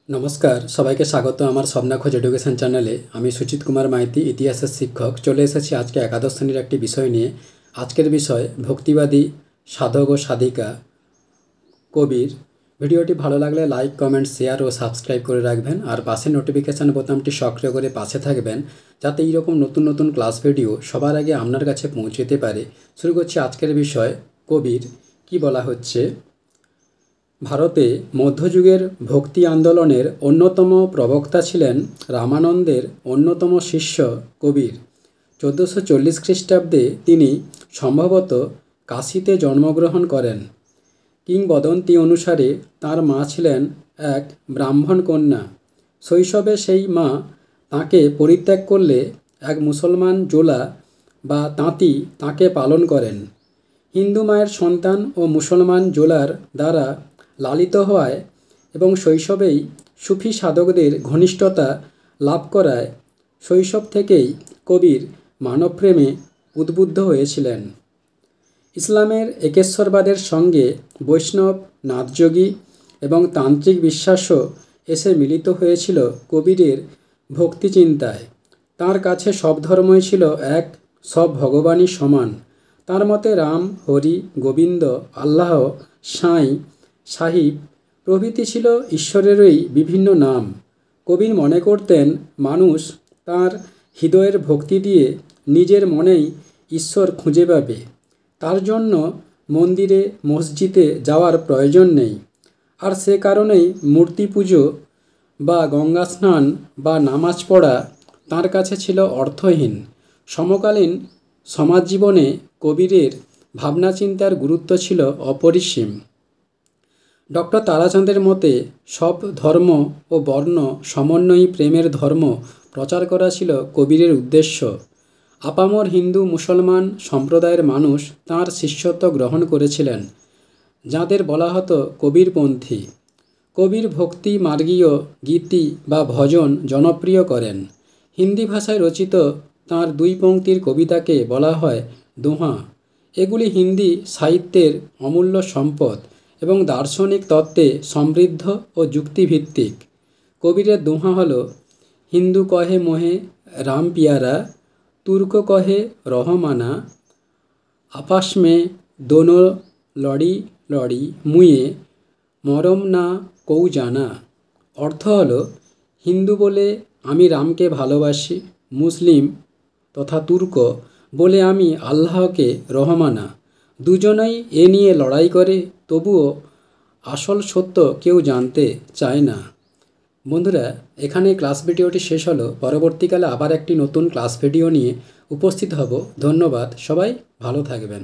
নমস্কার, সবাইকে স্বাগত আমার স্বপ্না খোঁজ এডুকেশন চ্যানেলে। আমি সুচিত কুমার মাইতি, ইতিহাসের শিক্ষক। চলে এসেছি আজকে একাদশ শ্রেণীর একটি বিষয় নিয়ে। আজকের বিষয় ভক্তিবাদী সাধক ও সাধিকা কবির। ভিডিওটি ভালো লাগলে লাইক, কমেন্ট, শেয়ার ও সাবস্ক্রাইব করে রাখবেন, আর পাশে নোটিফিকেশান বোতামটি সক্রিয় করে পাশে থাকবেন, যাতে এইরকম নতুন নতুন ক্লাস ভিডিও সবার আগে আপনার কাছে পৌঁছতে পারে। শুরু করছি আজকের বিষয় কবির। কি বলা হচ্ছে? ভারতে মধ্যযুগের ভক্তি আন্দোলনের অন্যতম প্রবক্তা ছিলেন রামানন্দের অন্যতম শিষ্য কবির। 1440 খ্রিস্টাব্দে তিনি সম্ভবত কাশীতে জন্মগ্রহণ করেন। কিংবদন্তি অনুসারে তাঁর মা ছিলেন এক ব্রাহ্মণ কন্যা। শৈশবে সেই মা তাঁকে পরিত্যাগ করলে এক মুসলমান জোলা বা তাঁতি তাঁকে পালন করেন। হিন্দু মায়ের সন্তান ও মুসলমান জোলার দ্বারা লালিত হওয়ায় এবং শৈশবেই সুফি সাধকদের ঘনিষ্ঠতা লাভ করায় শৈশব থেকেই কবির মানবপ্রেমে উদ্বুদ্ধ হয়েছিলেন। ইসলামের একেশ্বরবাদের সঙ্গে বৈষ্ণব, নাথযোগী এবং তান্ত্রিক বিশ্বাসও এসে মিলিত হয়েছিল কবিরের ভক্তিচিন্তায়। তাঁর কাছে সব ধর্মই ছিল এক, সব ভগবানই সমান। তাঁর মতে রাম, হরি, গোবিন্দ, আল্লাহ, সাঁই, সাহিব প্রভৃতি ছিল ঈশ্বরেরই বিভিন্ন নাম। কবির মনে করতেন মানুষ তাঁর হৃদয়ের ভক্তি দিয়ে নিজের মনেই ঈশ্বর খুঁজে পাবে। তার জন্য মন্দিরে, মসজিদে যাওয়ার প্রয়োজন নেই। আর সে কারণেই মূর্তি পুজো বা গঙ্গা স্নান বা নামাজ পড়া তাঁর কাছে ছিল অর্থহীন। সমকালীন সমাজ জীবনে কবিরের ভাবনা চিন্তার গুরুত্ব ছিল অপরিসীম। ডক্টর তারাচাঁদের মতে সব ধর্ম ও বর্ণ সমন্বয়ী প্রেমের ধর্ম প্রচার করা ছিল কবিরের উদ্দেশ্য। আপামর হিন্দু মুসলমান সম্প্রদায়ের মানুষ তাঁর শিষ্যত্ব গ্রহণ করেছিলেন, যাদের বলা হতো কবিরপন্থী। কবির ভক্তি মার্গীয় গীতি বা ভজন জনপ্রিয় করেন। হিন্দি ভাষায় রচিত তাঁর 2 পংক্তির কবিতাকে বলা হয় দোহা। এগুলি হিন্দি সাহিত্যের অমূল্য সম্পদ এবং দার্শনিক তত্ত্বে সমৃদ্ধ ও যুক্তিভিত্তিক। কবিরের দোহা হল: হিন্দু কহে মোহে রাম পিয়ারা, তুর্ক কহে রহমানা, আপাস মে দোনো লড়ি লড়ি মুয়ে মরম না কৌ জানা। অর্থ হল, হিন্দু বলে আমি রামকে ভালোবাসি, মুসলিম তথা তুর্ক বলে আমি আল্লাহকে রহমানা। দুজনেই এ নিয়ে লড়াই করে, তবুও আসল সত্য কেউ জানতে চায় না। বন্ধুরা, এখানে ক্লাস ভিডিওটি শেষ হলো। পরবর্তীকালে আবার একটি নতুন ক্লাস ভিডিও নিয়ে উপস্থিত হব। ধন্যবাদ। সবাই ভালো থাকবেন।